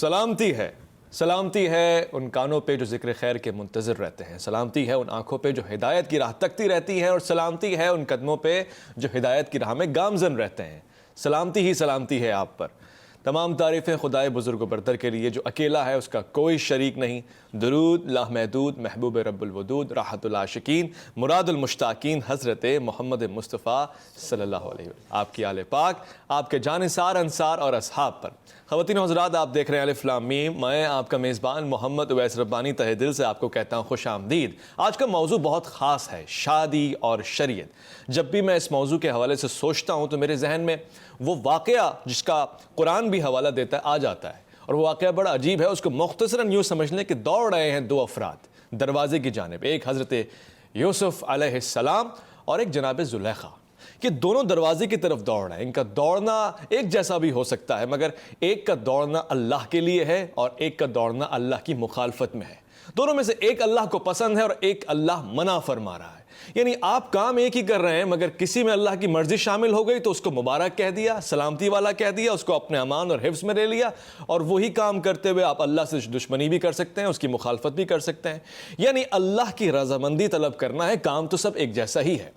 سلامتی ہے ان کانوں پہ جو ذکر خیر کے منتظر رہتے ہیں، سلامتی ہے ان آنکھوں پہ جو ہدایت کی راہ تکتی رہتی ہے، اور سلامتی ہے ان قدموں پہ جو ہدایت کی راہ میں گامزن رہتے ہیں۔ سلامتی ہی سلامتی ہے آپ پر۔ تمام تعریفیں خدائے بزرگ و برتر کے لیے جو اکیلا ہے، اس کا کوئی شریک نہیں۔ درود لامحدود محبوب رب الودود، راحت العاشقین، مراد المشتاقین، حضرت محمد مصطفیٰ صلی اللہ علیہ وسلم، آپ کی آل پاک، آپ کے جانثار انصار اور اصحاب پر۔ خواتین و حضرات، آپ دیکھ رہے ہیں الف لام میم۔ میں آپ کا میزبان محمد اویس ربانی تہہ دل سے آپ کو کہتا ہوں خوش آمدید۔ آج کا موضوع بہت خاص ہے، شادی اور شریعت۔ جب بھی میں اس موضوع کے حوالے سے سوچتا ہوں تو میرے ذہن میں وہ واقعہ جس کا قرآن بھی حوالہ دیتا ہے آ جاتا ہے، اور وہ واقعہ بڑا عجیب ہے۔ اس کو مختصراً یوں سمجھ لیں کہ دوڑ رہے ہیں دو افراد دروازے کی جانب، ایک حضرت یوسف علیہ السلام اور ایک جناب زلیخا۔ کہ دونوں دروازے کی طرف دوڑ رہے ہیں۔ ان کا دوڑنا ایک جیسا بھی ہو سکتا ہے، مگر ایک کا دوڑنا اللہ کے لیے ہے اور ایک کا دوڑنا اللہ کی مخالفت میں ہے۔ دونوں میں سے ایک اللہ کو پسند ہے اور ایک اللہ منع فرما رہا ہے۔ یعنی آپ کام ایک ہی کر رہے ہیں، مگر کسی میں اللہ کی مرضی شامل ہو گئی تو اس کو مبارک کہہ دیا، سلامتی والا کہہ دیا، اس کو اپنے امان اور حفظ میں لے لیا، اور وہی کام کرتے ہوئے آپ اللہ سے دشمنی بھی کر سکتے ہیں، اس کی مخالفت بھی کر سکتے ہیں۔ یعنی اللہ کی رضامندی طلب کرنا ہے، کام تو سب ایک جیسا ہی ہے۔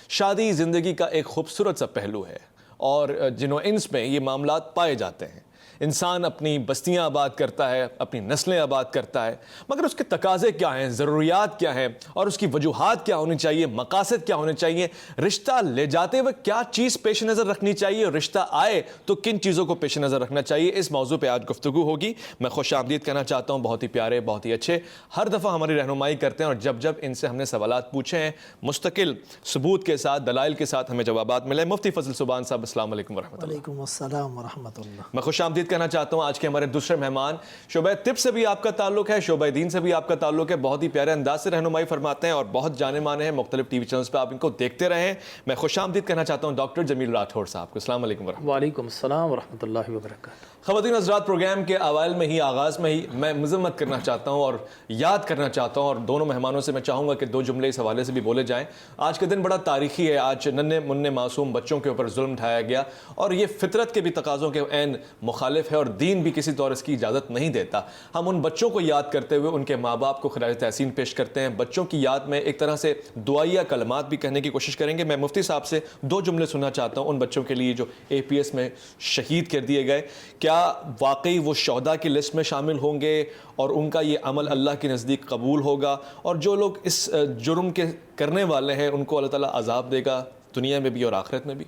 شادی زندگی کا ایک خوبصورت سا پہلو ہے، اور جن و انس میں یہ معاملات پائے جاتے ہیں۔ انسان اپنی بستیاں آباد کرتا ہے، اپنی نسلیں آباد کرتا ہے، مگر اس کے تقاضے کیا ہیں، ضروریات کیا ہیں، اور اس کی وجوہات کیا ہونی چاہیے، مقاصد کیا ہونے چاہیے، رشتہ لے جاتے ہوئے کیا چیز پیش نظر رکھنی چاہیے، اور رشتہ آئے تو کن چیزوں کو پیش نظر رکھنا چاہیے، اس موضوع پہ آج گفتگو ہوگی۔ میں خوش آمدید کہنا چاہتا ہوں، بہت ہی پیارے، بہت ہی اچھے، ہر دفعہ ہماری رہنمائی کرتے ہیں، اور جب جب ان سے ہم نے سوالات پوچھے ہیں مستقل ثبوت کے ساتھ، دلائل کے ساتھ ہمیں جوابات ملے۔ مفتی فضل سبحان صاحب، السلام علیکم ورحمۃ اللہ۔ وعلیکم السلام ورحمۃ اللہ۔ میں خوش آمدید کہنا چاہتا ہوں آج کے ہمارے دوسرے مہمان، شعبہ طب سے بھی آپ کا تعلق ہے، شعبہ دین سے بھی آپ کا تعلق ہے، بہت ہی پیارے انداز سے رہنمائی فرماتے ہیں اور بہت جانے مانے ہیں، مختلف ٹی وی چینلز پہ آپ ان کو دیکھتے رہے ہیں۔ میں خوش آمدید کہنا چاہتا ہوں ڈاکٹر جمیل راٹھور صاحب کو۔ السلام علیکم ورحمۃ اللہ۔ وعلیکم السلام ورحمۃ اللہ وبرکاتہ۔ خواتین حضرات، پروگرام کے اوائل میں ہی، آغاز میں ہی میں مذمت کرنا چاہتا ہوں اور یاد کرنا چاہتا ہوں، اور دونوں مہمانوں سے میں چاہوں گا کہ دو جملے اس حوالے سے بھی بولے جائیں۔ آج کے دن بڑا تاریخی ہے، آج ننھے منھے معصوم بچوں کے اوپر ظلم ڈھایا گیا، اور یہ فطرت کے بھی تقاضوں کے عین مخالف ہے، اور دین بھی کسی طور اس کی اجازت نہیں دیتا۔ ہم ان بچوں کو یاد کرتے ہوئے ان کے ماں باپ کو خراج تحسین پیش کرتے ہیں۔ بچوں کی یاد میں ایک طرح سے دعائیہ کلمات بھی کہنے کی کوشش کریں گے۔ میں مفتی صاحب سے دو جملے سننا چاہتا ہوں ان بچوں کے لیے جو APS میں شہید کر دیے گئے۔ کیا واقعی وہ شہداء کی لسٹ میں شامل ہوں گے، اور ان کا یہ عمل اللہ کے نزدیک قبول ہوگا، اور جو لوگ اس جرم کے کرنے والے ہیں ان کو اللہ تعالیٰ عذاب دے گا دنیا میں بھی اور آخرت میں بھی؟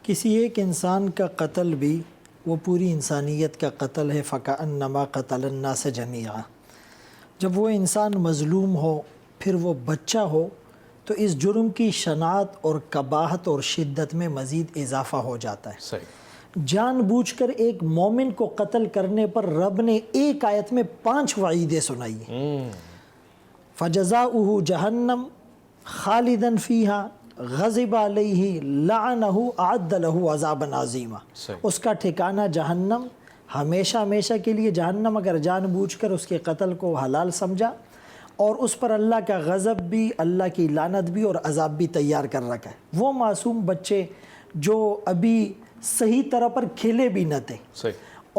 کسی ایک انسان کا قتل بھی وہ پوری انسانیت کا قتل ہے، فَكَأَنَّمَا قَتَلَ النَّاسَ جَمِيعًا۔ جب وہ انسان مظلوم ہو، پھر وہ بچہ ہو، تو اس جرم کی شناعت اور قباحت اور شدت میں مزید اضافہ ہو جاتا ہے۔ صحیح۔ جان بوجھ کر ایک مومن کو قتل کرنے پر رب نے ایک آیت میں 5 وعیدیں سنائی ہیں۔ فَجَزَاؤُهُ جَهَنَّمْ خَالِدًا فِيهَا غَضِبَ عَلَيْهِ لَعَنَهُ أَعَدَّ لَهُ عَذَابًا عَظِيمًا۔ اس کا ٹھکانہ جہنم، ہمیشہ ہمیشہ کے لیے جہنم۔ اگر جان بوجھ کر اس کے قتل کو حلال سمجھا، اور اس پر اللہ کا غضب بھی، اللہ کی لعنت بھی اور عذاب بھی تیار کر رکھا ہے۔ وہ معصوم بچے جو ابھی صحیح طرح پر کھیلے بھی نہ تھے،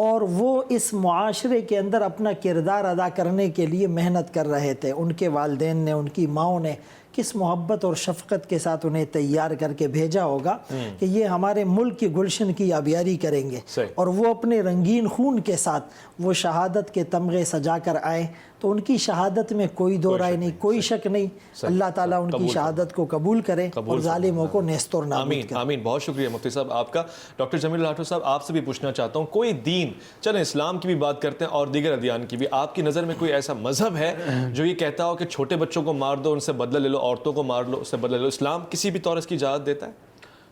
اور وہ اس معاشرے کے اندر اپنا کردار ادا کرنے کے لیے محنت کر رہے تھے، ان کے والدین نے، ان کی ماؤں نے کس محبت اور شفقت کے ساتھ انہیں تیار کر کے بھیجا ہوگا کہ یہ ہمارے ملک کی گلشن کی آبیاری کریں گے، اور وہ اپنے رنگین خون کے ساتھ وہ شہادت کے تمغے سجا کر آئے، تو ان کی شہادت میں کوئی دو رائے نہیں، کوئی شک نہیں۔ اللہ تعالیٰ ان کی شہادت کو قبول کرے اور ظالموں کو نیست و نابود کرے۔ آمین۔ بہت شکریہ مفتی صاحب آپ کا۔ ڈاکٹر جمیل راٹھور صاحب، آپ سے بھی پوچھنا چاہتا ہوں، کوئی دین، چلیں اسلام کی بھی بات کرتے ہیں اور دیگر ادیان کی بھی، آپ کی نظر میں کوئی ایسا مذہب ہے جو یہ کہتا ہو کہ چھوٹے بچوں کو مار دو، ان سے بدلہ لے لو، عورتوں کو مار لو، اس سے بدلہ لے لو؟ اسلام کسی بھی طور اس کی اجازت دیتا ہے؟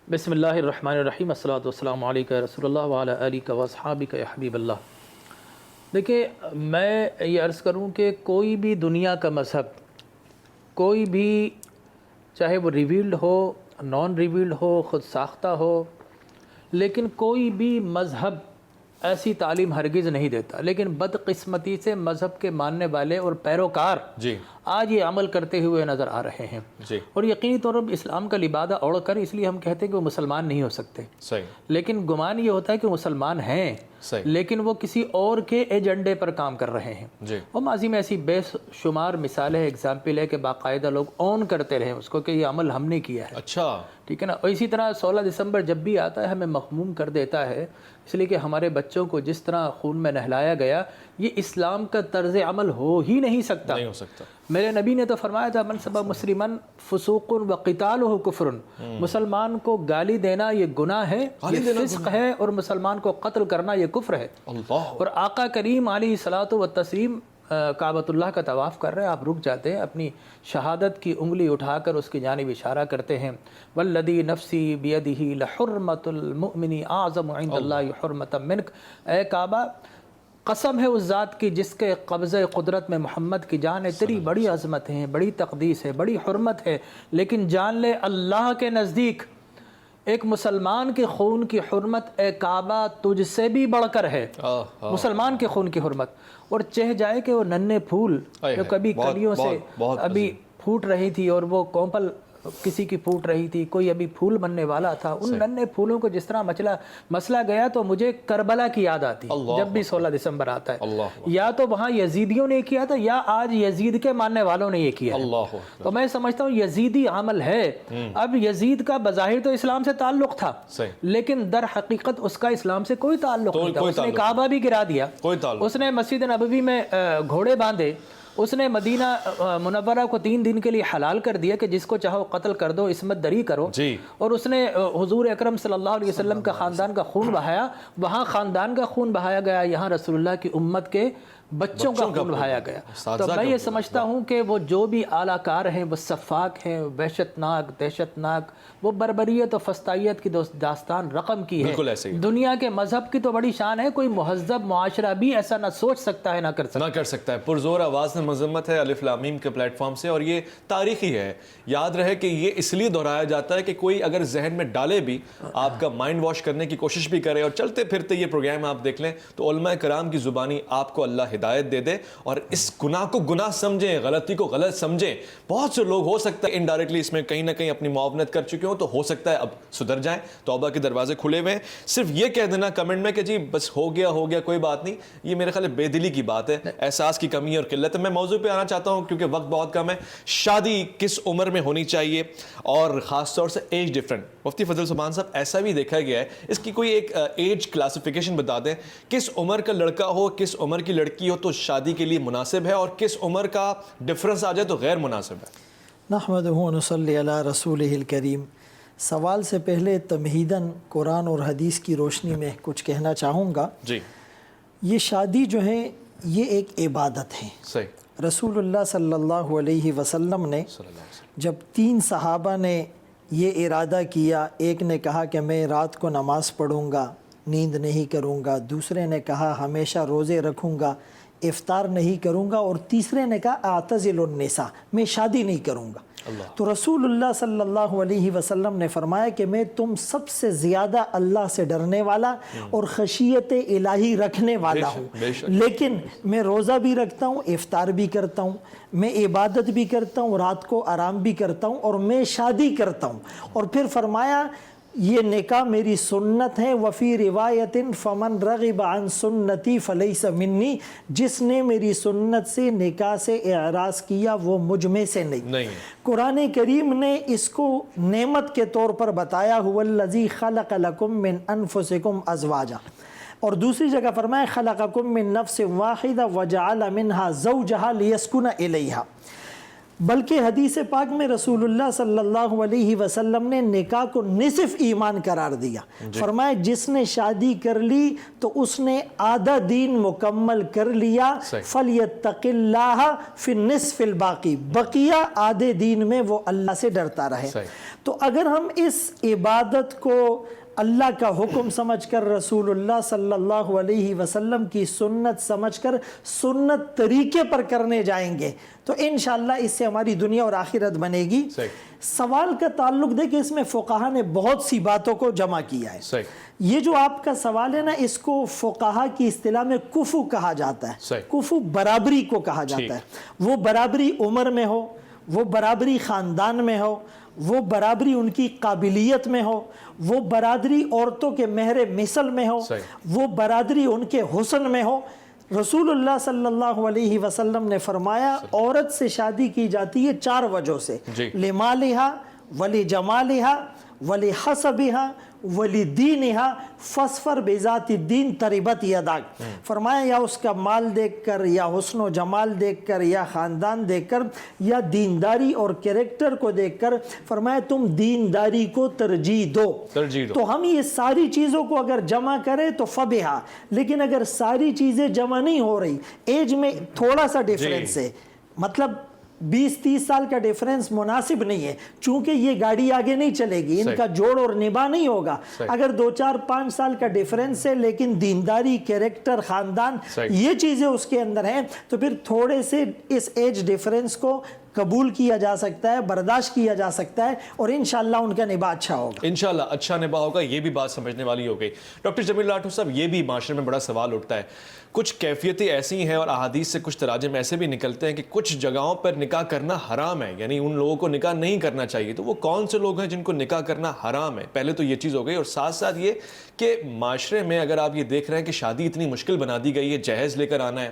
بسم اللہ الرحمن الرحیم، الصلاۃ والسلام علیک یا رسول اللہ وعلی آلک واصحابک یا حبیب اللہ۔ دیکھیں، میں یہ عرض کروں کہ کوئی بھی دنیا کا مذہب، کوئی بھی، چاہے وہ ریویلڈ ہو، نان ریویلڈ ہو، خود ساختہ ہو، لیکن کوئی بھی مذہب ایسی تعلیم ہرگز نہیں دیتا۔ لیکن بدقسمتی سے مذہب کے ماننے والے اور پیروکار آج یہ عمل کرتے ہوئے نظر آ رہے ہیں. جی. اور یقینی طور پر اسلام کا لبادہ اوڑھ کر اس لیے ہم کہتے ہیں کہ وہ مسلمان نہیں ہو سکتے. صحیح. لیکن گمان یہ ہوتا ہے کہ مسلمان ہیں صحیح. لیکن وہ کسی اور کے ایجنڈے پر کام کر رہے ہیں. جی. اور ماضی میں ایسی بے شمار مثالیں ایگزامپل ہے کہ باقاعدہ لوگ اون کرتے رہے اس کو کہ یہ عمل ہم نے کیا ہے. اچھا. ٹھیک ہے نا. اور اسی طرح 16 دسمبر جب بھی آتا ہے ہمیں مغموم کر دیتا ہے اس لیے کہ ہمارے بچوں کو جس طرح خون میں نہلایا گیا یہ اسلام کا طرز عمل ہو ہی نہیں سکتا. نہیں ہو سکتا. میرے نبی نے تو فرمایا تھا من سبب مسلمن فسوق و قتالہ کفر. مسلمان کو گالی دینا یہ گناہ ہے, یہ فسق ہے, اور مسلمان کو قتل کرنا یہ کفر ہے. اللہ. اور آقا کریم علیہ الصلوۃ والتسلیم کعبۃ اللہ کا طواف کر رہے ہیں, آپ رک جاتے ہیں, اپنی شہادت کی انگلی اٹھا کر اس کی جانب اشارہ کرتے ہیں والذی نفسی بیدہ لحرمۃ المؤمن اعظم عند اللہ حرمۃ منک. اے کعبہ قسم ہے اس ذات کی جس کے قبضہ قدرت میں محمد کی جان ہے, تیری بڑی عظمت ہے, بڑی تقدیس ہے, بڑی حرمت ہے, لیکن جان لے اللہ کے نزدیک ایک مسلمان کے خون کی حرمت اے کعبہ تجھ سے بھی بڑھ کر ہے. مسلمان کے خون کی حرمت. اور چہ جائے کہ وہ ننھے پھول جو کبھی کلیوں سے ابھی پھوٹ رہی تھی اور وہ کومپل کسی کی پھوٹ رہی تھی, کوئی ابھی پھول بننے والا تھا, ان ننھے پھولوں کو جس طرح مسئلہ گیا تو مجھے کربلا کی یاد آتی جب بھی 16 دسمبر آتا ہے. یا تو وہاں یزیدیوں نے کیا تھا یا آج یزید کے ماننے والوں نے یہ کیا ہے. تو میں سمجھتا ہوں یزیدی عمل ہے. اب یزید کا بظاہر تو اسلام سے تعلق تھا لیکن در حقیقت اس کا اسلام سے کوئی تعلق نہیں تھا. اس نے کعبہ بھی گرا دیا, اس نے مسجد نبوی میں گھوڑے باندھے, اس نے مدینہ منورہ کو 3 دن کے لیے حلال کر دیا کہ جس کو چاہو قتل کر دو, عصمت دری کرو. اور اس نے حضور اکرم صلی اللہ علیہ وسلم کا خاندان کا خون بہایا. وہاں خاندان کا خون بہایا گیا, یہاں رسول اللہ کی امت کے بچوں کا خون بہایا گیا. تو میں یہ سمجھتا ہوں کہ وہ جو بھی اعلیٰ کار ہیں وہ سفاک ہیں, وحشت ناک, دہشت ناک, وہ بربریت و فسطائیت کی داستان رقم کی ہے. دنیا کے مذہب کی تو بڑی شان ہے, کوئی مہذب معاشرہ بھی ایسا نہ سوچ سکتا ہے, نہ کر سکتا ہے. پرزور آواز میں مذمت ہے الف لام میم کے پلیٹ فارم سے, اور یہ تاریخی ہے. یاد رہے کہ یہ اس لیے دہرایا جاتا ہے کہ کوئی اگر ذہن میں ڈالے بھی, آپ کا مائنڈ واش کرنے کی کوشش بھی کرے, اور چلتے پھرتے یہ پروگرام آپ دیکھ لیں تو علماء کرام کی زبانی آپ کو اللہ ہدایت دے دے اور اس گناہ کو گناہ سمجھیں, غلطی کو غلط سمجھیں. بہت سے لوگ ہو سکتا ہے انڈائریکٹلی اس میں کہیں نہ کہیں اپنی معاونت کر چکے ہوں, تو ہو سکتا ہے اب سدھر جائیں. توبہ کے دروازے کھلے ہوئے ہیں. صرف یہ کہہ دینا کمنٹ میں کہ جی بس ہو گیا کوئی بات نہیں, یہ میرے خیال بے دلی کی بات ہے, احساس کی کمی اور قلت ہے. میں موضوع پہ آنا چاہتا ہوں کیونکہ وقت بہت کم ہے. شادی کس عمر میں ہونی چاہیے اور خاص طور سے ایج ڈفرنٹ. مفتی فضل سبحان صاحب, ایسا بھی دیکھا گیا ہے, اس کی کوئی ایک ایج کلاسیفیکیشن بتا دیں, کس عمر کا لڑکا ہو کس عمر کی لڑکی ہو تو شادی کے لیے مناسب ہے, اور کس عمر کا ڈفرنس آ جائے تو غیر مناسب ہے. نحمدہ و نصلی علی رسولہ الکریم. سوال سے پہلے تمہیداً قرآن اور حدیث کی روشنی میں کچھ کہنا چاہوں گا. جی. یہ شادی جو ہے یہ ایک عبادت ہے. صحیح. رسول اللہ صلی اللہ علیہ وسلم نے جب 3 صحابہ نے یہ ارادہ کیا, ایک نے کہا کہ میں رات کو نماز پڑھوں گا, نیند نہیں کروں گا, دوسرے نے کہا ہمیشہ روزے رکھوں گا, افطار نہیں کروں گا, اور تیسرے نے کہا اعتزل النساء, میں شادی نہیں کروں گا. تو رسول اللہ صلی اللہ علیہ وسلم نے فرمایا کہ میں تم سب سے زیادہ اللہ سے ڈرنے والا اور خشیت الہی رکھنے والا ہوں, لیکن میں روزہ بھی رکھتا ہوں, افطار بھی کرتا ہوں, میں عبادت بھی کرتا ہوں, رات کو آرام بھی کرتا ہوں, اور میں شادی کرتا ہوں. اور پھر فرمایا یہ نکاح میری سنت ہے. وفی روایت فمن رغب عن سنتی فلیس منی, جس نے میری سنت سے نکاح سے اعراض کیا وہ مجھ میں سے نہیں. قرآن کریم نے اس کو نعمت کے طور پر بتایا, هو الذی خلق لکم من انفسکم ازواجا, اور دوسری جگہ فرمایا خلقکم من نفس واحدہ وجعل منہا زوجہا لیسکن الیہا. بلکہ حدیث پاک میں رسول اللہ صلی اللہ علیہ وسلم نے نکاح کو نصف ایمان قرار دیا. فرمایا جس نے شادی کر لی تو اس نے آدھا دین مکمل کر لیا. فَلْيَتَّقِ اللَّهَ فِي النِّصْفِ الْبَاقِي, بقیہ آدھے دین میں وہ اللہ سے ڈرتا رہے. تو اگر ہم اس عبادت کو اللہ کا حکم سمجھ کر، رسول اللہ صلی اللہ علیہ وسلم کی سنت سمجھ کر سنت طریقے پر کرنے جائیں گے تو انشاءاللہ اس سے ہماری دنیا اور آخرت بنے گی۔ سوال کا تعلق دیکھیں، اس میں فقہا نے بہت سی باتوں کو جمع کیا ہے۔ یہ جو آپ کا سوال ہے نا، اس کو فقہا کی اصطلاح میں کفو کہا جاتا ہے۔ کفو برابری کو کہا جاتا ہے۔ وہ برابری عمر میں ہو، وہ برابری خاندان میں ہو، وہ برابری ان کی قابلیت میں ہو، وہ برادری عورتوں کے مہر مثل میں ہو، وہ برادری ان کے حسن میں ہو۔ رسول اللہ صلی اللہ علیہ وسلم نے فرمایا عورت سے شادی کی جاتی ہے 4 وجہوں سے، لمالہا ولجمالہا ولحسبہا ولدینہا فاصفر بذات الدین تربت یداک۔ فرمایا یا اس کا مال دیکھ کر، یا حسن و جمال دیکھ کر، یا خاندان دیکھ کر، یا دینداری اور کریکٹر کو دیکھ کر، فرمایا تم دینداری کو ترجیح دو۔ تو ہم یہ ساری چیزوں کو اگر جمع کریں تو فبہا، لیکن اگر ساری چیزیں جمع نہیں ہو رہی، ایج میں تھوڑا سا ڈیفرنس ہے، مطلب 20-30 سال کا ڈیفرنس مناسب نہیں ہے، چونکہ یہ گاڑی آگے نہیں چلے گی، ان کا جوڑ اور نباہ نہیں ہوگا۔ اگر 2-4-5 سال کا ڈیفرنس ہے لیکن دینداری، کریکٹر، خاندان، یہ چیزیں اس کے اندر ہیں، تو پھر تھوڑے سے اس ایج ڈیفرنس کو قبول کیا جا سکتا ہے، برداشت کیا جا سکتا ہے، اور انشاءاللہ ان کا نباہ اچھا ہوگا۔ انشاءاللہ اچھا نباہ ہوگا، یہ بھی بات سمجھنے والی ہو گئی۔ ڈاکٹر جمیل لاٹھو صاحب، یہ بھی معاشرے میں بڑا سوال اٹھتا ہے، کچھ کیفیتیں ایسی ہیں اور احادیث سے کچھ تراجم ایسے بھی نکلتے ہیں کہ کچھ جگہوں پر نکاح کرنا حرام ہے، یعنی ان لوگوں کو نکاح نہیں کرنا چاہیے، تو وہ کون سے لوگ ہیں جن کو نکاح کرنا حرام ہے؟ پہلے تو یہ چیز ہو گئی، اور ساتھ ساتھ یہ کہ معاشرے میں اگر آپ یہ دیکھ رہے ہیں کہ شادی اتنی مشکل بنا دی گئی ہے، جہیز لے کر آنا ہے،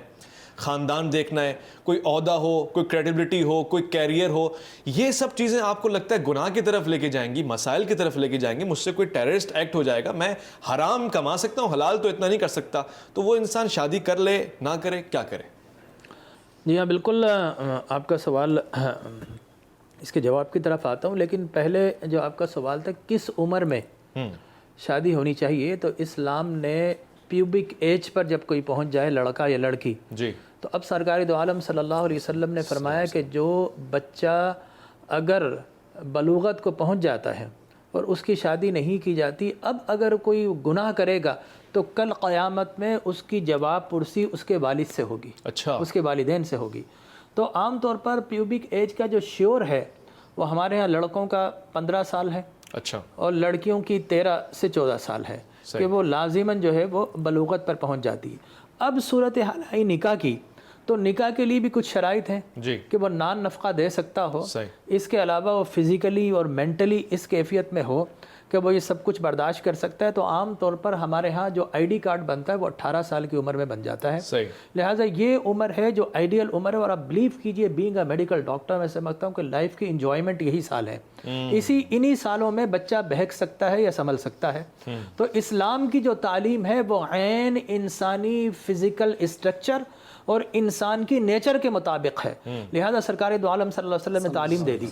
خاندان دیکھنا ہے، کوئی عہدہ ہو، کوئی کریڈیبلٹی ہو، کوئی کیریئر ہو، یہ سب چیزیں آپ کو لگتا ہے گناہ کی طرف لے کے جائیں گی، مسائل کی طرف لے کے جائیں گی، مجھ سے کوئی ٹیررسٹ ایکٹ ہو جائے گا، میں حرام کما سکتا ہوں، حلال تو اتنا نہیں کر سکتا، تو وہ انسان شادی کر لے نہ کرے، کیا کرے؟ جی ہاں، بالکل آپ کا سوال، اس کے جواب کی طرف آتا ہوں، لیکن پہلے جو آپ کا سوال تھا کس عمر میں شادی ہونی چاہیے، تو اسلام نے پیوبک ایج پر جب کوئی پہنچ جائے، لڑکا یا لڑکی، جی، تو اب سرکار دو عالم صلی اللہ علیہ وسلم نے فرمایا کہ جو بچہ اگر بلوغت کو پہنچ جاتا ہے اور اس کی شادی نہیں کی جاتی، اب اگر کوئی گناہ کرے گا تو کل قیامت میں اس کی جواب پرسی اس کے والد سے ہوگی، اس کے والدین سے ہوگی۔ تو عام طور پر پیوبک ایج کا جو شیور ہے وہ ہمارے ہاں لڑکوں کا 15 سال ہے، اور لڑکیوں کی 13 سے 14 سال ہے، کہ وہ لازماً جو ہے وہ بلوغت پر پہنچ جاتی ہے۔ اب صورتحال آئی نکاح کی، تو نکاح کے لیے بھی کچھ شرائط ہیں کہ وہ نان نفقہ دے سکتا ہو، اس کے علاوہ وہ فزیکلی اور مینٹلی اس کیفیت میں ہو کہ وہ یہ سب کچھ برداشت کر سکتا ہے۔ تو عام طور پر ہمارے ہاں جو آئی ڈی کارڈ بنتا ہے وہ 18 سال کی عمر میں بن جاتا ہے، لہٰذا یہ عمر ہے جو آئیڈیل عمر ہے۔ اور آپ بلیو کیجئے، بینگ اے میڈیکل ڈاکٹر، میں سمجھتا ہوں کہ لائف کی انجوائمنٹ یہی سال ہے، انہی سالوں میں بچہ بہک سکتا ہے یا سنبھل سکتا ہے۔ تو اسلام کی جو تعلیم ہے وہ عین انسانی فزیکل اسٹرکچر اور انسان کی نیچر کے مطابق ہے، لہذا سرکار دو عالم صلی اللہ علیہ وسلم نے تعلیم دے دی۔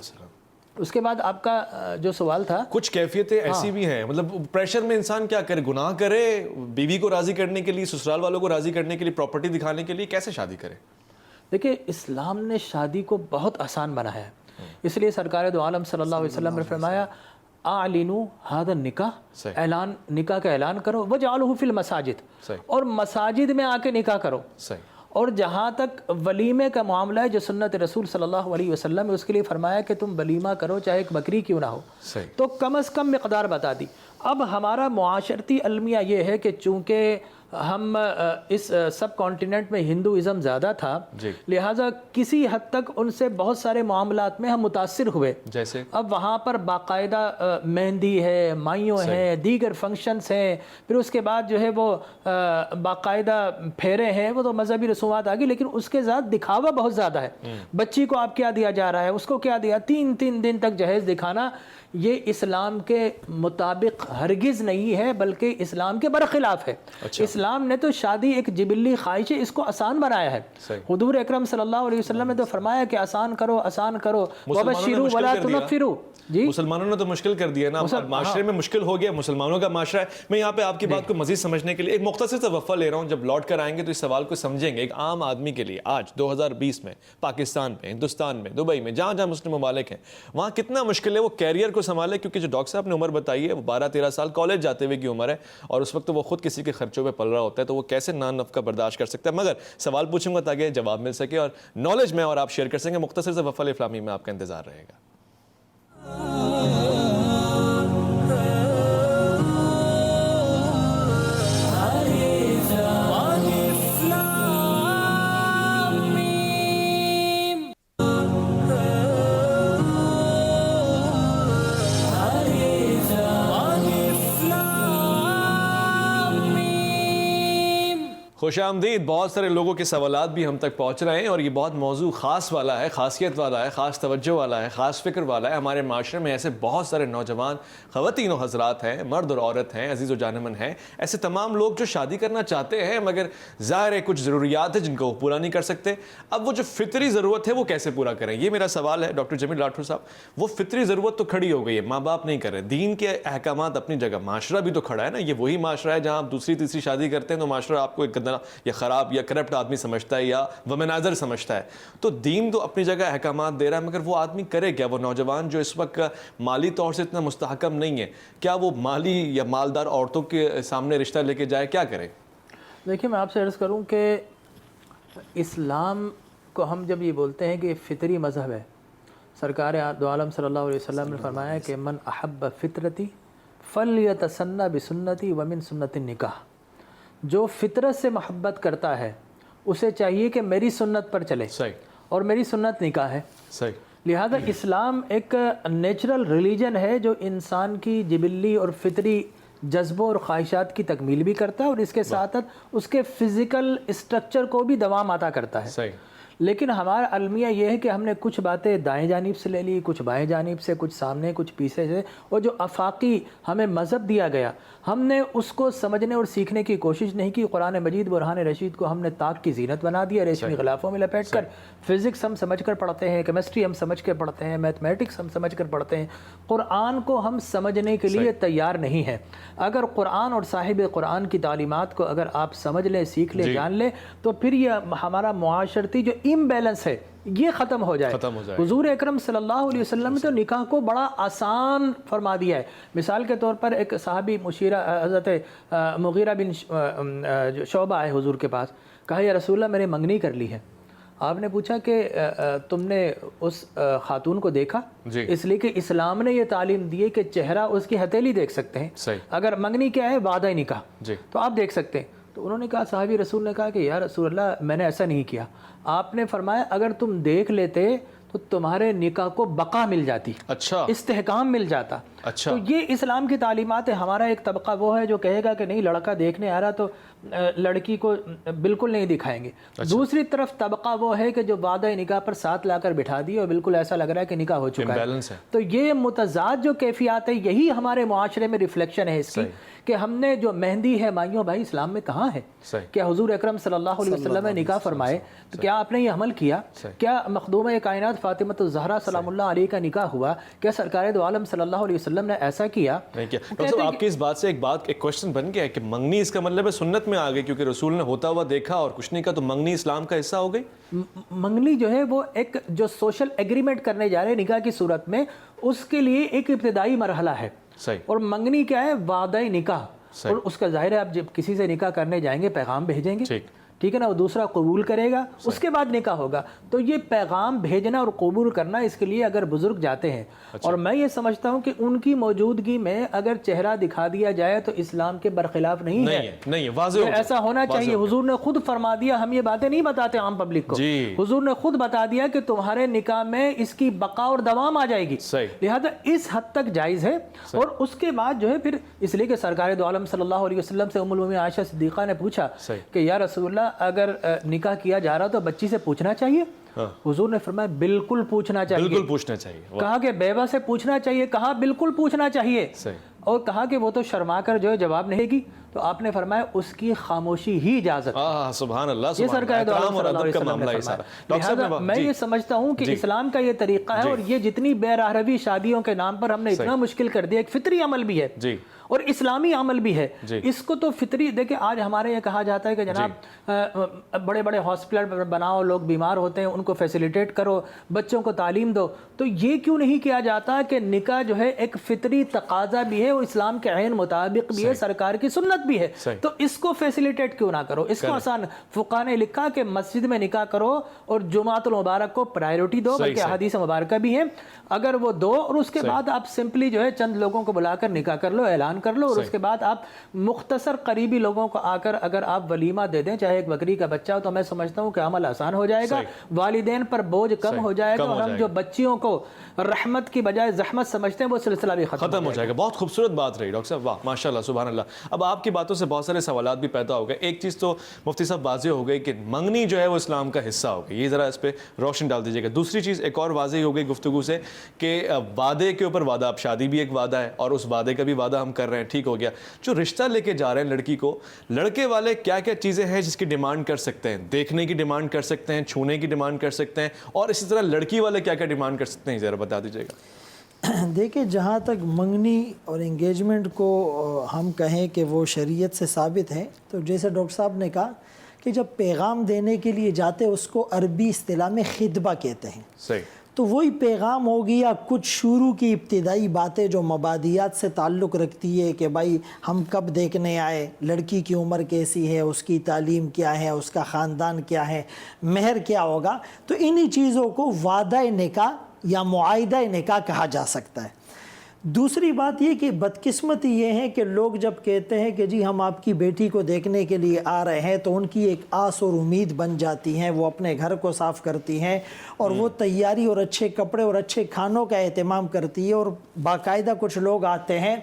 اس کے بعد آپ کا جو سوال تھا، کچھ کیفیتیں ایسی بھی ہیں، مطلب پریشر میں انسان کیا کرے، گناہ کرے بیوی کو راضی کرنے کے لیے، سسرال والوں کو راضی کرنے کے لیے، پراپرٹی دکھانے کے لیے، کیسے شادی کرے؟ دیکھیں، اسلام نے شادی کو بہت آسان بنایا ہے، اس لیے سرکار دو عالم صلی اللہ علیہ وسلم نے فرمایا اعلنوا ھذا النکاح، اعلان، نکاح کا اعلان کرو، وجعلوہ فی المساجد، اور مساجد میں آ کے نکاح کرو۔ اور جہاں تک ولیمے کا معاملہ ہے، جو سنت رسول صلی اللہ علیہ وسلم نے اس کے لیے فرمایا کہ تم ولیمہ کرو چاہے ایک بکری کیوں نہ ہو، تو کم از کم مقدار بتا دی۔ اب ہمارا معاشرتی المیہ یہ ہے کہ چونکہ ہم اس سب کانٹیننٹ میں ہندوازم زیادہ تھا، لہٰذا کسی حد تک ان سے بہت سارے معاملات میں ہم متاثر ہوئے، جیسے اب وہاں پر باقاعدہ مہندی ہے، مائیوں ہیں، دیگر فنکشنز ہیں، پھر اس کے بعد جو ہے وہ باقاعدہ پھیرے ہیں، وہ تو مذہبی رسومات آ گئی، لیکن اس کے ساتھ دکھاوا بہت زیادہ ہے۔ بچی کو آپ کیا دیا جا رہا ہے، اس کو کیا دیا، 3 دن تک جہیز دکھانا، یہ اسلام کے مطابق ہرگز نہیں ہے، بلکہ اسلام کے برخلاف ہے۔ اسلام نے تو شادی ایک جبلی خواہش ہے، اس کو آسان بنایا ہے. حضور اکرم صلی اللہ علیہ وسلم نے تو فرمایا کہ آسان کرو آسان کرو، وبشروا ولا تنفروا. جی مسلمانوں نے تو مشکل کر دیا نا، معاشرے میں مشکل ہو گیا، مسلمانوں کا معاشرہ ہے. میں یہاں پہ آپ کی بات کو مزید سمجھنے کے لیے ایک مختصر سا وقفہ لے رہا ہوں. جب لوٹ کر آئیں گے تو اس سوال کو سمجھیں گے. ایک عام آدمی کے لیے آج 2020 میں پاکستان میں، ہندوستان میں، دبئی میں، جہاں جہاں مسلم ممالک ہیں، وہاں کتنا مشکل ہے وہ کیریئر کو سنبھالے. کیونکہ جو ڈاکٹر صاحب نے عمر بتائی ہے وہ 12-13 سال کالج جاتے ہوئے کی عمر ہے، اور اس وقت وہ خود کسی کے خرچوں پہ پل رہا ہوتا ہے، تو وہ کیسے نان نفقہ برداشت کر سکتا ہے. مگر سوال پوچھوں گا تاکہ جواب مل سکے اور نالج میں اور آپ شیئر کر سکیں. مختصر سے وقفہ اسلامی میں آپ کا انتظار رہے گا. خوش آمدید. بہت سارے لوگوں کے سوالات بھی ہم تک پہنچ رہے ہیں اور یہ بہت موضوع خاص والا ہے، خاصیت والا ہے، خاص توجہ والا ہے، خاص فکر والا ہے. ہمارے معاشرے میں ایسے بہت سارے نوجوان خواتین و حضرات ہیں، مرد اور عورت ہیں، عزیز و جانمن ہیں، ایسے تمام لوگ جو شادی کرنا چاہتے ہیں مگر ظاہر ہے کچھ ضروریات ہیں جن کو وہ پورا نہیں کر سکتے. اب وہ جو فطری ضرورت ہے وہ کیسے پورا کریں، یہ میرا سوال ہے. ڈاکٹر جمیل راٹھور صاحب، وہ فطری ضرورت تو کھڑی ہو گئی ہے، ماں باپ نہیں کر رہے، دین کے احکامات اپنی جگہ، معاشرہ بھی تو کھڑا ہے نا. یہ وہی معاشرہ ہے جہاں آپ دوسری تیسری شادی کرتے ہیں تو معاشرہ آپ کو ایک گندہ یا خراب یا کرپٹ آدمی سمجھتا ہے یا ومناظر سمجھتا ہے. تو دین تو اپنی جگہ احکامات دے رہا ہے، مگر وہ آدمی کرے کیا؟ وہ نوجوان جو اس وقت مالی طور سے اتنا مستحکم نہیں ہے، کیا وہ مالی یا مالدار عورتوں کے سامنے رشتہ لے کے جائے، کیا کرے؟ دیکھیے میں آپ سے عرض کروں کہ اسلام کو ہم جب یہ بولتے ہیں کہ فطری مذہب ہے، سرکار دو عالم صلی اللہ علیہ وسلم نے فرمایا کہ من احب فطرتی فلیتسنى بسنتی ومن سنت النکاح. جو فطرت سے محبت کرتا ہے اسے چاہیے کہ میری سنت پر چلے، اور میری سنت نکاح ہے. لہذا اسلام ایک نیچرل ریلیجن ہے جو انسان کی جبلی اور فطری جذبوں اور خواہشات کی تکمیل بھی کرتا ہے، اور اس کے ساتھ اس کے فزیکل اسٹرکچر کو بھی دوام عطا کرتا ہے. لیکن ہمارا المیہ یہ ہے کہ ہم نے کچھ باتیں دائیں جانب سے لے لی، کچھ بائیں جانب سے، کچھ سامنے کچھ پیچھے سے، اور جو آفاقی ہمیں مذہب دیا گیا ہم نے اس کو سمجھنے اور سیکھنے کی کوشش نہیں کی. قرآن مجید برہان رشید کو ہم نے طاق کی زینت بنا دیا، ریشمی غلافوں میں لپیٹ کر. فزکس ہم سمجھ کر پڑھتے ہیں، کیمسٹری ہم سمجھ کے پڑھتے ہیں، میتھمیٹکس ہم سمجھ کر پڑھتے ہیں. قرآن کو ہم سمجھنے کے لیے تیار نہیں ہیں. اگر قرآن اور صاحب قرآن کی تعلیمات کو اگر آپ سمجھ لیں، سیکھ لیں، جان لیں، تو پھر یہ ہمارا معاشرتی جو امبیلنس ہے یہ ختم ہو جائے. حضور اکرم صلی اللہ علیہ وسلم نے تو نکاح کو بڑا آسان فرما دیا ہے. مثال کے طور پر ایک صحابی مشیرہ حضرت مغیرہ بن شعبہ آئے حضور کے پاس، کہا یا رسول اللہ میں نے منگنی کر لی ہے. آپ نے پوچھا کہ تم نے اس خاتون کو دیکھا؟ اس لیے کہ اسلام نے یہ تعلیم دی ہے کہ چہرہ اس کی ہتھیلی دیکھ سکتے ہیں. اگر منگنی کیا ہے؟ وعدہ نکاح، تو آپ دیکھ سکتے ہیں. تو انہوں نے کہا، صحابی رسول نے کہا کہ یا رسول اللہ میں نے ایسا نہیں کیا. آپ نے فرمایا اگر تم دیکھ لیتے تو تمہارے نکاح کو بقا مل جاتی، استحکام مل جاتا. تو یہ اسلام کی تعلیمات ہے. ہمارا ایک طبقہ وہ ہے جو کہے گا کہ نہیں لڑکا دیکھنے آ رہا تو لڑکی کو بالکل نہیں دکھائیں گے. دوسری طرف طبقہ وہ ہے کہ جو وعدہ نکاح پر ساتھ لا کر بٹھا دی اور بالکل ایسا لگ رہا ہے کہ نکاح ہو چکا ہے. تو یہ متضاد جو کیفیات ہے یہی ہمارے معاشرے میں ریفلیکشن ہے اس کی کہ ہم نے جو مہندی ہے مائیوں بھائی اسلام میں کہاں ہے؟ کیا حضور اکرم صلی اللہ علیہ وسلم نے نکاح فرمائے تو کیا آپ نے یہ عمل کیا؟ کیا مخدومہ کائنات فاطمۃ الزہرا سلام اللہ علیہ کا نکاح ہوا؟ کیا سرکار دو عالم صلی اللہ علیہ وسلم نے ایسا کیا؟ ڈاکٹر صاحب آپ کی اس بات سے ایک کوشچن بن گیا ہے کہ منگنی اس کا مطلب ہے سنت میں آ گئی، کیونکہ رسول نے ہوتا ہوا دیکھا اور کچھ نہیں کہا، تو منگنی اسلام کا حصہ ہو گئی. منگنی جو ہے وہ ایک جو سوشل ایگریمنٹ کرنے جا رہے ہیں نکاح کی صورت میں، اس کے لیے ایک ابتدائی مرحلہ ہے. اور منگنی کیا ہے؟ وعدہ نکاح. اور اس کا ظاہر ہے آپ جب کسی سے نکاح کرنے جائیں گے پیغام بھیجیں گے، ٹھیک ہے نا، وہ دوسرا قبول کرے گا، اس کے بعد نکاح ہوگا. تو یہ پیغام بھیجنا اور قبول کرنا، اس کے لیے اگر بزرگ جاتے ہیں، اور میں یہ سمجھتا ہوں کہ ان کی موجودگی میں اگر چہرہ دکھا دیا جائے تو اسلام کے برخلاف نہیں ہے. واضح ایسا ہونا چاہیے. حضور نے خود فرما دیا، ہم یہ باتیں نہیں بتاتے عام پبلک کو. حضور نے خود بتا دیا کہ تمہارے نکاح میں اس کی بقا اور دوام آ جائے گی. لہذا اس حد تک جائز ہے. اور اس کے بعد جو ہے پھر اس لیے کہ سرکار دو عالم صلی اللہ علیہ وسلم سے ام المؤمنین عائشہ صدیقہ نے پوچھا کہ یا رسول اللہ اگر نکاح کیا جا رہا تو بچی سے پوچھنا چاہیے؟ حضور نے فرمایا بالکل پوچھنا چاہیے. کہا کہ بیوہ سے پوچھنا چاہیے؟ کہا بالکل پوچھنا چاہیے. اور کہا کہ وہ تو شرما کر جو ہے جواب نہیں دے گی، تو آپ نے فرمایا اس کی خاموشی ہی اجازت ہے۔ سبحان اللہ، یہ سبحان سرکار اللہ، دو عالم احترام اور صلی اللہ ادب علیہ کا وسلم معاملہ نے یہ سارا۔ فرمایا۔ ڈاکٹر صاحب لہٰذا میں یہ سمجھتا ہوں کہ اسلام کا یہ طریقہ ہے، اور یہ جتنی بے راہروی شادیوں کے نام پر ہم نے اتنا مشکل کر دیا، ایک فطری عمل بھی ہے جی اور اسلامی عمل بھی ہے، اس کو تو فطری دیکھیں۔ آج ہمارے یہ کہا جاتا ہے کہ جناب بڑے بڑے ہاسپٹل بناؤ، لوگ بیمار ہوتے ہیں ان کو فیسیلیٹیٹ کرو، بچوں کو تعلیم دو، تو یہ کیوں نہیں کیا جاتا کہ نکاح جو ہے ایک فطری تقاضا بھی ہے اور اسلام کے عین مطابق بھی ہے، سرکار کی سنت بھی ہے، تو اس کو فیسیلیٹیٹ کیوں نہ کرو، اس کو آسان۔ فقہاء نے لکھا کہ مسجد میں نکاح کرو اور جمعۃ المبارک کو پرائیورٹی دو، بلکہ احادیث مبارکہ بھی ہیں، اگر وہ دو اور اس کے بعد آپ سمپلی جو ہے چند لوگوں کو بلا کر نکاح کر لو، اعلان کر لو، اور اس کے بعد آپ مختصر قریبی لوگوں کو آ کر اگر آپ ولیمہ دے دیں، چاہے ایک بکری کا بچہ ہو، تو میں سمجھتا ہوں کہ عمل آسان ہو جائے گا، والدین پر بوجھ کم ہو جائے گا، اور ہم جو بچیوں کو رحمت کی بجائے زحمت سمجھتے ہیں وہ سلسلہ بھی ختم ہو جائے گا۔ بہت خوبصورت بات رہی ڈاکٹر صاحب، واہ ماشاءاللہ سبحان اللہ۔ اب آپ کی باتوں سے بہت سارے سوالات بھی پیدا ہو گئے۔ ایک چیز تو مفتی صاحب واضح ہو گئی کہ منگنی جو ہے وہ اسلام کا حصہ ہو گئی، یہ ذرا اس پہ روشن ڈال دیجیے گا۔ دوسری چیز ایک اور واضح ہو گئی گفتگو سے کہ وعدے کے اوپر وعدہ، اب شادی بھی ایک وعدہ ہے اور اس وعدے کا بھی وعدہ ہم کر رہے ہیں، ٹھیک ہو گیا۔ جو رشتہ لے کے جا رہے ہیں لڑکی کو، لڑکے والے کیا کیا چیزیں ہیں جس کی ڈیمانڈ کر سکتے ہیں؟ دیکھنے کی ڈیمانڈ کر سکتے ہیں، چھونے کی ڈیمانڈ کر سکتے ہیں، اور اسی طرح لڑکی والے کیا کیا ڈیمانڈ کر سکتے ہیں، ذرا بتا دیجیے گا۔ دیکھیں، جہاں تک منگنی اور انگیجمنٹ کو ہم کہیں کہ وہ شریعت سے ثابت ہے، تو جیسے ڈاکٹر صاحب نے کہا کہ جب پیغام دینے کے لیے جاتے اس کو عربی اصطلاح میں خطبہ کہتے ہیں، صحیح، تو وہی پیغام ہوگی یا کچھ شروع کی ابتدائی باتیں جو مبادیات سے تعلق رکھتی ہے کہ بھائی ہم کب دیکھنے آئے، لڑکی کی عمر کیسی ہے، اس کی تعلیم کیا ہے، اس کا خاندان کیا ہے، مہر کیا ہوگا، تو انہی چیزوں کو وعدہ نکاح یا معاہدہ نکاح کہا جا سکتا ہے۔ دوسری بات یہ کہ بدقسمتی یہ ہے کہ لوگ جب کہتے ہیں کہ جی ہم آپ کی بیٹی کو دیکھنے کے لیے آ رہے ہیں، تو ان کی ایک آس اور امید بن جاتی ہیں، وہ اپنے گھر کو صاف کرتی ہیں اور وہ تیاری اور اچھے کپڑے اور اچھے کھانوں کا اہتمام کرتی ہے، اور باقاعدہ کچھ لوگ آتے ہیں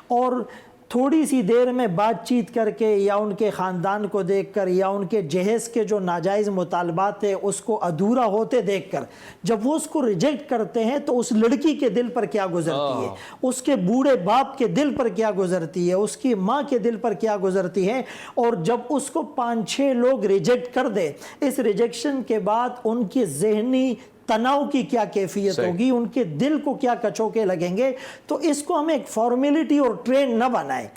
اور تھوڑی سی دیر میں بات چیت کر کے یا ان کے خاندان کو دیکھ کر یا ان کے جہیز کے جو ناجائز مطالبات ہیں اس کو ادھورا ہوتے دیکھ کر جب وہ اس کو ریجیکٹ کرتے ہیں، تو اس لڑکی کے دل پر کیا گزرتی ہے، اس کے بوڑھے باپ کے دل پر کیا گزرتی ہے، اس کی ماں کے دل پر کیا گزرتی ہے، اور جب اس کو 5-6 لوگ ریجیکٹ کر دے، اس ریجیکشن کے بعد ان کی ذہنی تناؤ کی کیا کیفیت ہوگی، ان کے دل کو کیا کچوکے لگیں گے۔ تو اس کو ہم ایک فارمیلٹی اور ٹرینڈ نہ بنائیں۔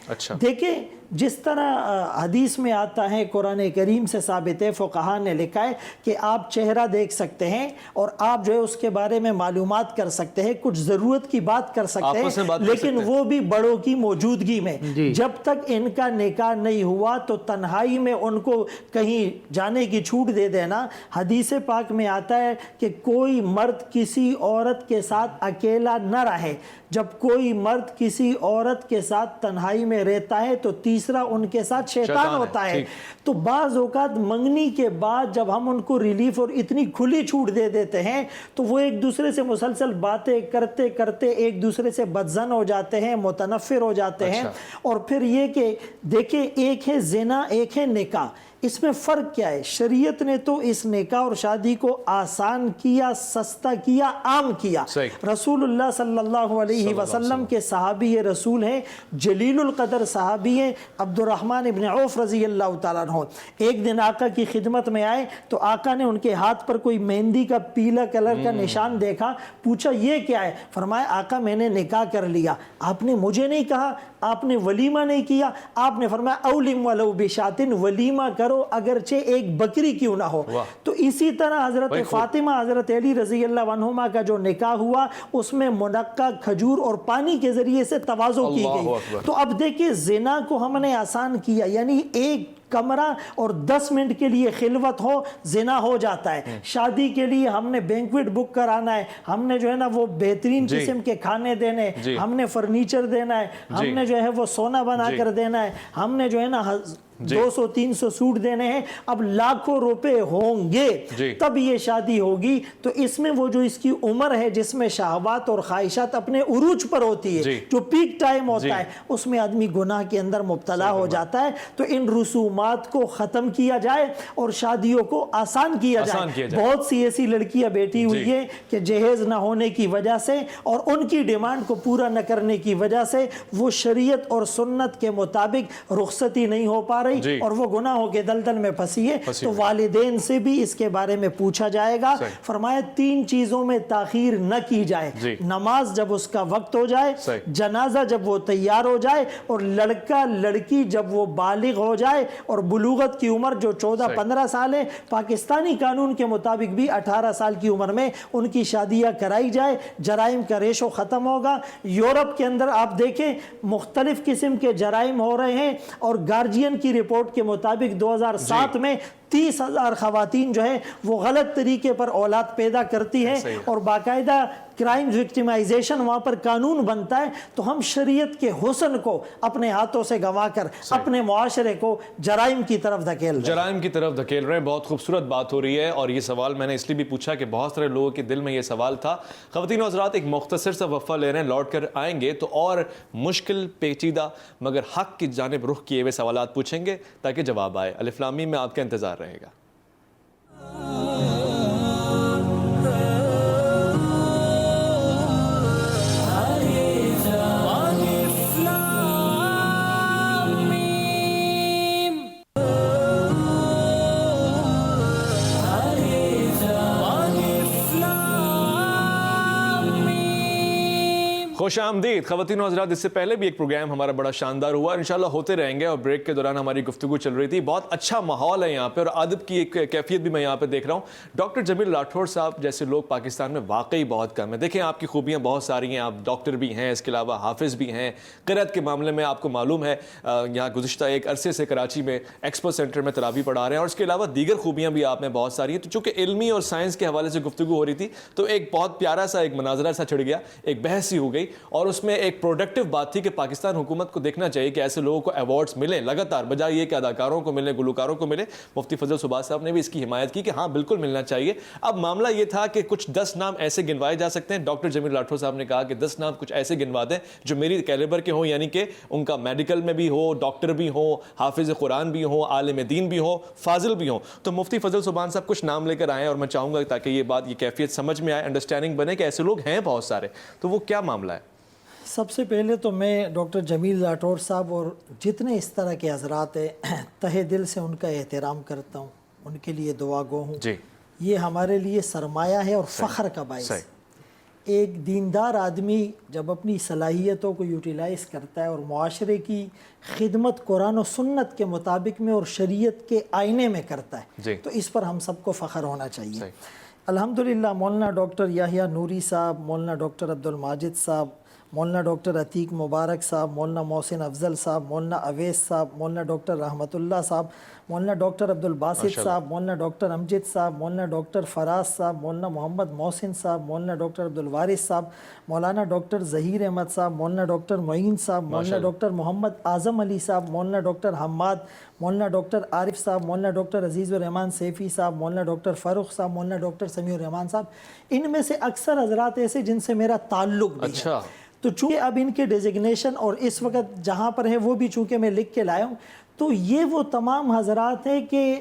دیکھیں، جس طرح حدیث میں آتا ہے، قرآن کریم سے ثابت ہے، فقہاء نے لکھا ہے کہ آپ چہرہ دیکھ سکتے ہیں اور آپ جو ہے اس کے بارے میں معلومات کر سکتے ہیں، کچھ ضرورت کی بات کر سکتے ہیں، لیکن وہ بھی بڑوں کی موجودگی میں۔ جب تک ان کا نکاح نہیں ہوا تو تنہائی میں ان کو کہیں جانے کی چھوٹ دے دینا۔ حدیث پاک میں آتا ہے کہ کوئی مرد کسی عورت کے ساتھ اکیلا نہ رہے، جب کوئی مرد کسی عورت کے ساتھ تنہائی میں رہتا ہے تو تیسرا ان کے ساتھ شیطان ہوتا ہے۔ تو بعض اوقات منگنی کے بعد جب ہم ان کو ریلیف اور اتنی کھلی چھوٹ دے دیتے ہیں تو وہ ایک دوسرے سے مسلسل باتیں کرتے کرتے ایک دوسرے سے بدظن ہو جاتے ہیں، متنفر ہو جاتے ہیں۔ اور پھر یہ کہ دیکھیں، ایک ہے زنا، ایک ہے نکاح، اس میں فرق کیا ہے؟ شریعت نے تو اس نکاح اور شادی کو آسان کیا، سستا کیا، عام کیا۔ رسول اللہ صلی اللہ علیہ وسلم کے صحابی رسول ہیں، جلیل القدر صحابی ہیں، عبد الرحمن ابن عوف رضی اللہ تعالیٰ عنہ۔ ایک دن آقا کی خدمت میں آئے تو آقا نے ان کے ہاتھ پر کوئی مہندی کا پیلا کلر کا نشان دیکھا، پوچھا یہ کیا ہے؟ فرمایا آقا میں نے نکاح کر لیا۔ آپ نے مجھے نہیں کہا، آپ نے ولیمہ نہیں کیا، آپ نے فرمایا اولم ولو بشاتن، ولیمہ کرو اگرچہ ایک بکری کیوں نہ ہو۔ تو اسی طرح حضرت فاطمہ حضرت علی رضی اللہ عنہما کا جو نکاح ہوا اس میں منقع کھجور اور پانی کے ذریعے سے تواضع کی گئی۔ تو اب دیکھیں، زنا کو ہم نے آسان کیا، یعنی ایک کمرہ اور 10 منٹ کے لیے خلوت ہو، زنا ہو جاتا ہے۔ شادی کے لیے ہم نے بینکویٹ بک کرانا ہے، ہم نے جو ہے نا وہ بہترین قسم کے کھانے دینے، ہم نے فرنیچر دینا ہے، ہم نے جو ہے وہ سونا بنا کر دینا ہے، ہم نے جو ہے نا 200-300 سوٹ دینے ہیں, اب لاکھوں روپے ہوں گے جی. تب یہ شادی ہوگی. تو اس میں وہ جو اس کی عمر ہے جس میں شہوات اور خواہشات اپنے عروج پر ہوتی ہے, جی. جو پیک ٹائم ہوتا ہے, اس میں آدمی گناہ کے اندر مبتلا ہو جاتا ہے. تو ان رسومات کو ختم کیا جائے اور شادیوں کو آسان کیا جائے. بہت سی ایسی لڑکیاں بیٹھی ہوئی ہیں کہ جہیز نہ ہونے کی وجہ سے اور ان کی ڈیمانڈ کو پورا نہ کرنے کی وجہ سے وہ شریعت اور سنت کے مطابق رخصتی نہیں ہو پا رہی اور وہ گناہوں کے دلدل میں پھنسی ہے. تو والدین سے بھی اس کے بارے میں پوچھا جائے گا. فرمایا 3 چیزوں میں تاخیر نہ کی جائے, نماز جب اس کا وقت ہو جائے, جنازہ جب وہ تیار ہو جائے, اور لڑکا لڑکی جب وہ بالغ ہو جائے. اور بلوغت کی عمر جو 14-15 سال ہے, پاکستانی قانون کے مطابق بھی 18 سال کی عمر میں ان کی شادیاں کرائی جائے. جرائم کا ریشو ختم ہوگا. یورپ کے اندر آپ دیکھیں مختلف قسم کے جرائم ہو رہے ہیں, اور گارجین کی رپورٹ کے مطابق 2007 میں 30,000 خواتین جو ہیں وہ غلط طریقے پر اولاد پیدا کرتی ہیں, اور باقاعدہ کرائم وکٹیمائزیشن وہاں پر قانون بنتا ہے. تو ہم شریعت کے حسن کو اپنے ہاتھوں سے گنوا کر اپنے معاشرے کو جرائم کی طرف دھکیل رہے ہیں. بہت خوبصورت بات ہو رہی ہے, اور یہ سوال میں نے اس لیے بھی پوچھا کہ بہت سارے لوگوں کے دل میں یہ سوال تھا. خواتین و حضرات, ایک مختصر سا وقفہ لے رہے ہیں, لوٹ کر آئیں گے تو اور مشکل, پیچیدہ مگر حق کی جانب رخ کیے ہوئے سوالات پوچھیں گے تاکہ جواب آئے. الف لام میم میں آپ کا انتظار رہے گا. خوش آمدید خواتین و حضرات. اس سے پہلے بھی ایک پروگرام ہمارا بڑا شاندار ہوا, انشاءاللہ ہوتے رہیں گے, اور بریک کے دوران ہماری گفتگو چل رہی تھی. بہت اچھا ماحول ہے یہاں پہ, اور ادب کی ایک کیفیت بھی میں یہاں پہ دیکھ رہا ہوں. ڈاکٹر جمیل راٹھوڑ صاحب جیسے لوگ پاکستان میں واقعی بہت کم ہیں. دیکھیں آپ کی خوبیاں بہت ساری ہیں, آپ ڈاکٹر بھی ہیں, اس کے علاوہ حافظ بھی ہیں. قرأت کے معاملے میں آپ کو معلوم ہے یہاں گزشتہ ایک عرصے سے کراچی میں ایکسپو سینٹر میں تراویح پڑھا رہے ہیں, اور اس کے علاوہ دیگر خوبیاں بھی آپ میں بہت ساری ہیں. تو چونکہ علمی اور سائنس کے حوالے سے گفتگو ہو رہی تھی تو ایک بہت پیارا سا ایک مناظرہ سا چھڑ گیا, ایک بحث سی ہو گئی, اور اس میں ایک پروڈکٹیو بات تھی کہ پاکستان حکومت کو دیکھنا چاہیے کہ ایسے لوگوں کو ایوارڈز ملیں لگاتار, بجائے یہ کہ اداکاروں کو ملیں, گلوکاروں کو ملے. مفتی فضل صباح صاحب نے بھی اس کی حمایت کی کہ ہاں بالکل ملنا چاہیے. اب معاملہ یہ تھا کہ کچھ 10 نام ایسے گنوائے جا سکتے ہیں. ڈاکٹر جمیل راٹھوڑ صاحب نے کہا کہ 10 نام کچھ ایسے گنوا دیں جو میری کیلیبر کے ہوں, یعنی کہ ان کا میڈیکل میں بھی ہو, ڈاکٹر بھی ہو, حافظ قرآن بھی ہو, عالم دین بھی ہو, فاضل بھی ہوں. تو مفتی فضل صبحان صاحب کچھ نام لے کر آئے, اور میں چاہوں گا تاکہ یہ بات, یہ کیفیت سمجھ میں آئے, انڈرسٹینڈنگ بنے کہ ایسے لوگ ہیں بہت سارے. تو وہ کیا معاملہ ہے؟ سب سے پہلے تو میں ڈاکٹر جمیل راٹھوڑ صاحب اور جتنے اس طرح کے حضرات ہیں تہہ دل سے ان کا احترام کرتا ہوں, ان کے لیے دعا گو ہوں. یہ ہمارے لیے سرمایہ ہے اور فخر کا باعث. ایک دیندار آدمی جب اپنی صلاحیتوں کو یوٹیلائز کرتا ہے اور معاشرے کی خدمت قرآن و سنت کے مطابق میں اور شریعت کے آئینے میں کرتا ہے, تو اس پر ہم سب کو فخر ہونا چاہیے. الحمدللہ مولانا ڈاکٹر یحییٰ نوری صاحب, مولانا ڈاکٹر عبدالماجد صاحب, مولانا ڈاکٹر عتیق مبارک صاحب, مولانا محسن افضل صاحب, مولانا اویس صاحب, مولانا ڈاکٹر رحمت اللہ صاحب, مولانا ڈاکٹر عبدالباسط صاحب, مولانا ڈاکٹر امجد صاحب, مولانا ڈاکٹر فراز صاحب, مولانا محمد محسن صاحب, مولانا ڈاکٹر عبدالوارث صاحب, مولانا ڈاکٹر ظہیر احمد صاحب, مولانا ڈاکٹر معین صاحب, مولانا ڈاکٹر محمد اعظم علی صاحب, مولانا ڈاکٹر حماد, مولانا ڈاکٹر عارف صاحب, مولانا ڈاکٹر عزیز الرحمان سیفی صاحب, مولانا ڈاکٹر فاروق صاحب, مولانا ڈاکٹر سمیع الرحمان صاحب. ان میں سے اکثر حضرات ایسے جن سے میرا تعلق بھی ہے. تو چونکہ اب ان کے ڈیزگنیشن اور اس وقت جہاں پر ہیں وہ بھی چونکہ میں لکھ کے لایا ہوں, تو یہ وہ تمام حضرات ہیں کہ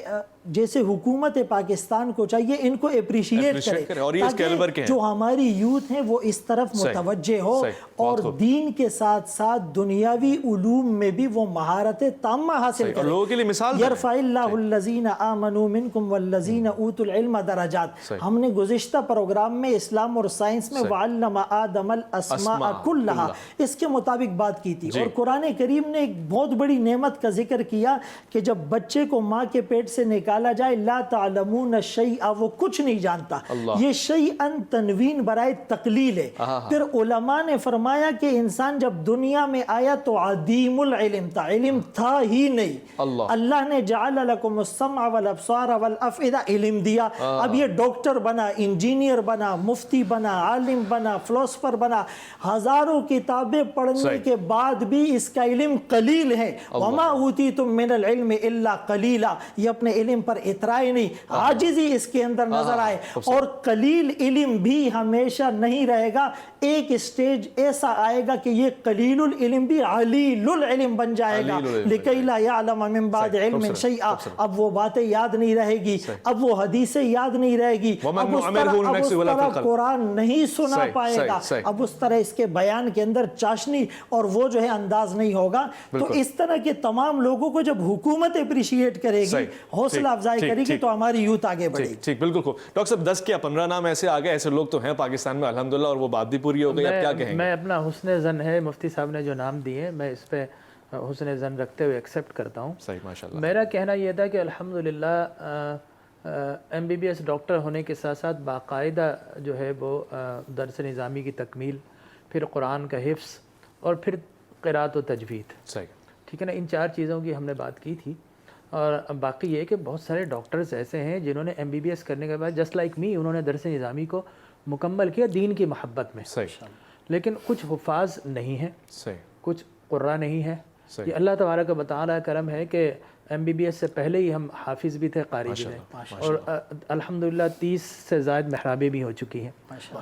جیسے حکومت پاکستان کو چاہیے ان کو اپریشیٹ کرے, اور تاکہ جو ہماری یوتھ ہیں وہ اس طرف متوجہ ہو, اور دین کے ساتھ ساتھ دنیاوی علوم میں بھی وہ مہارت تامہ حاصل کرے. لوگوں کے لیے مثال یرفع اللہ الذین آمنوا منکم والذین اوتوا العلم درجات. ہم نے گزشتہ پروگرام میں اسلام اور سائنس میں وعلم آدم الاسماء کلھا اس کے مطابق بات کی تھی, اور قرآن کریم نے ایک بہت بڑی نعمت کا ذکر کیا کہ جب بچے کو ماں کے پیٹ سے نکال ڈالا جائے لا تعلمون شیئا وہ کچھ نہیں جانتا، یہ شیئن تنوین برائے تقلیل ہے۔ پھر علماء نے فرمایا کہ انسان جب دنیا میں آیا تو عدیم العلم تھا، علم تھا ہی نہیں۔ اللہ نے جعل لکم السمع والابصار والافئدہ علم دیا، اب یہ ڈاکٹر بنا، انجینئر بنا، مفتی بنا، عالم بنا، فلسفر بنا، ہزاروں کتابیں پڑھنے کے بعد بھی اس کا علم قلیل ہے۔ وما اوتیتم من العلم الا قلیلا، یہ اپنے علم پر اترائے نہیں، عاجزی اس کے اندر نظر آئے۔ اور قلیل علم بھی ہمیشہ نہیں رہے گا، ایک اسٹیج ایسا آئے گا کہ یہ قلیل العلم بھی علیل العلم بن جائے گا، لکی لا یعلم من بعد علم شیئا، اب وہ باتیں یاد نہیں رہے گی، اب وہ حدیثیں یاد نہیں رہے گی، اب اس طرح قرآن نہیں سنا پائے گا، اب اس طرح اس کے بیان کے اندر چاشنی اور وہ جو ہے انداز نہیں ہوگا۔ تو اس طرح کے تمام لوگوں کو جب حکومت اپریشیٹ کرے گی، حوصلہ افزائی کرے گی، تو ہماری یوتھ آگے بڑھے گی۔ ٹھیک، بالکل خوب۔ ڈاکٹر صاحب 10 یا 15 نام ایسے آگئے، ایسے لوگ تو ہیں پاکستان میں الحمدللہ، اور وہ بات بھی پوری ہو گئی، اب کیا کہیں گے؟ میں اپنا حسن زن ہے، مفتی صاحب نے جو نام دیے میں اس پہ حسن زن رکھتے ہوئے ایکسیپٹ کرتا ہوں۔ صحیح، ماشاءاللہ۔ میرا کہنا یہ تھا کہ الحمدللہ MBBS ڈاکٹر ہونے کے ساتھ ساتھ باقاعدہ جو ہے وہ درس نظامی کی تکمیل، پھر قرآن کا حفظ، اور پھر قرات و تجوید، صحیح، ٹھیک ہے نا، ان 4 چیزوں کی ہم نے بات کی تھی۔ اور باقی یہ کہ بہت سارے ڈاکٹرز ایسے ہیں جنہوں نے MBBS کرنے کے بعد جسٹ لائک می انہوں نے درس نظامی کو مکمل کیا دین کی محبت میں، صحیح، لیکن کچھ حفاظ نہیں ہیں، صحیح، کچھ قرہ نہیں ہے۔ صحیح۔ یہ اللہ تبارک و تعالیٰ کا کرم ہے کہ MBBS سے پہلے ہی ہم حافظ بھی تھے، قاری بھی تھے، اور الحمدللہ 30 سے زائد محرابیں بھی ہو چکی ہیں۔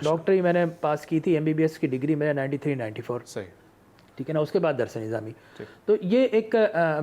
ڈاکٹری میں نے پاس کی تھی، MBBS کی ڈگری میرا 93-94، صحیح، ٹھیک ہے نا، اس کے بعد درس نظامی۔ تو یہ ایک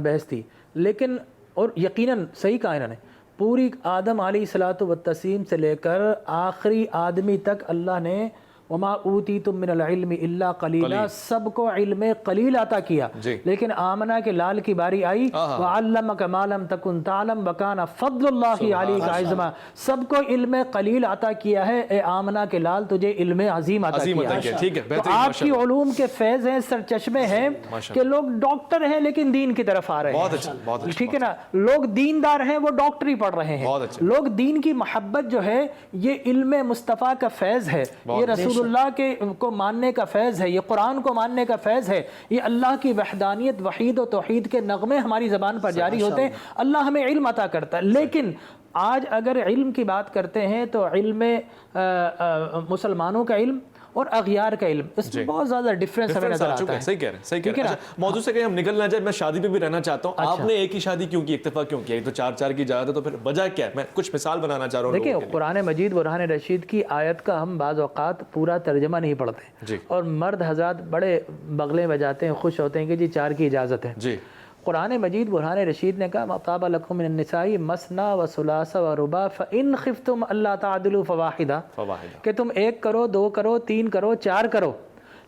بحث تھی، لیکن اور یقیناً صحیح کہا انہوں نے، پوری آدم علیہ الصلوۃ والتسلیم سے لے کر آخری آدمی تک اللہ نے وما اوتیتم من العلم الا قلیلا، سب کو علم قلیل عطا کیا، لیکن آمنہ کے لال کی باری آئی، وعلمک ما لم تکن تعلم وکان فضل اللہ علیک عظما، سب کو علم قلیل عطا کیا ہے، اے آمنہ کے لال تجھے علم عظیم عطا کیا ہے۔ تو آپ کی علوم کے فیض ہیں، سرچشمے ہیں کہ لوگ ڈاکٹر ہیں لیکن دین کی طرف آ رہے ہیں، ٹھیک ہے نا، لوگ دیندار ہیں وہ ڈاکٹری پڑھ رہے ہیں، لوگ دین کی محبت جو ہے یہ علم مصطفیٰ کا فیض ہے، یہ رسول اللہ کے کو ماننے کا فیض ہے، یہ قرآن کو ماننے کا فیض ہے، یہ اللہ کی وحدانیت، وحید و توحید کے نغمے ہماری زبان پر جاری ہوتے ہیں، اللہ ہمیں علم عطا کرتا ہے۔ لیکن آج اگر علم کی بات کرتے ہیں تو علم مسلمانوں کا علم اور اغیار کا علم، اس میں بہت زیادہ ڈیفرنس ہمیں نظر آتا ہے۔ صحیح کہہ رہے ہیں، صحیح کہہ رہے ہیں۔ موضوع سے کہیں ہم نکل نہ جائے، میں شادی پہ بھی رہنا چاہتا ہوں، آپ نے ایک ہی شادی کیوں کی، اکتفا کیوں کیا؟ ایک تو 4 کی اجازت ہے، تو پھر وجہ کیا ہے؟ میں کچھ مثال بنانا چاہ رہا ہوں۔ دیکھیں قرآن مجید برہان رشید کی آیت کا ہم بعض اوقات پورا ترجمہ نہیں پڑھتے، اور مرد حضرات بڑے بغلیں بجاتے ہیں، خوش ہوتے ہیں کہ جی 4 کی اجازت ہے۔ جی، قرآن مجید برہان رشید نے کہا طاب لکم من النساء مثنی و ثلاث و رباع فإن خفتم اللہ تعدلوا فواحدہ، کہ تم 1 کرو، 2 کرو، 3 کرو، 4 کرو،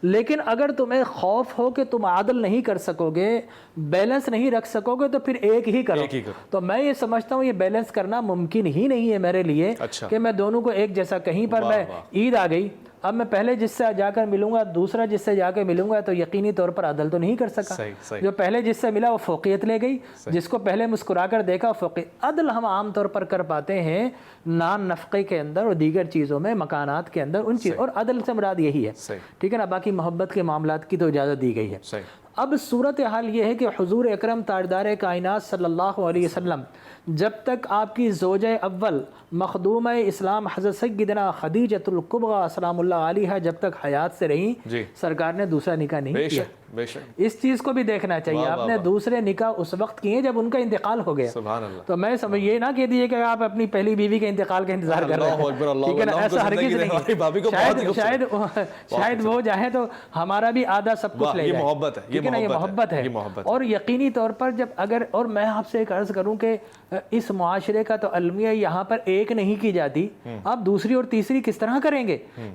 لیکن اگر تمہیں خوف ہو کہ تم عادل نہیں کر سکو گے، بیلنس نہیں رکھ سکو گے، تو پھر ایک ہی کرو۔ تو میں یہ سمجھتا ہوں یہ بیلنس کرنا ممکن ہی نہیں ہے میرے لیے کہ میں دونوں کو ایک جیسا، کہیں پر میں عید آ گئی، اب میں پہلے جس سے جا کر ملوں گا، دوسرا جس سے جا کے ملوں گا، تو یقینی طور پر عدل تو نہیں کر سکا۔ جو پہلے جس سے ملا وہ فوقیت لے گئی، جس کو پہلے مسکرا کر دیکھا فوقیت۔ عدل ہم عام طور پر کر پاتے ہیں نان نفقے کے اندر اور دیگر چیزوں میں، مکانات کے اندر، ان چیز، اور عدل سے مراد یہی ہے، ٹھیک ہے نا، باقی محبت کے معاملات کی تو اجازت دی گئی ہے۔ اب صورتحال یہ ہے کہ حضور اکرم تاجدار کائنات صلی اللہ علیہ وسلم جب تک آپ کی زوجہ اول مخدومہ اسلام حضرت سیدنا خدیجۃ الکبریٰ سلام اللہ علیہا جب تک حیات سے رہیں، سرکار نے دوسرا نکاح نہیں کیا۔ اس چیز کو بھی دیکھنا چاہیے، آپ نے دوسرے نکاح اس وقت کیے جب ان کا انتقال ہو گیا۔ تو میں سمجھ یہ نہ کہہ دیجیے کہ آپ اپنی پہلی بیوی کے انتقال کا انتظار کر رہے ہیں، ٹھیک ہے نا، ایسا ہرگز نہیں۔ شاید وہ چاہے تو ہمارا بھی آدھا سب کچھ لے جائے، ٹھیک ہے نا، یہ محبت ہے۔ اور یقینی طور پر جب اگر، اور میں آپ سے ایک عرض کروں کہ اس معاشرے کا تو المیہ یہاں پر ایک نہیں کی جاتی، آپ دوسری اور تیسری کس طرح کریں گے؟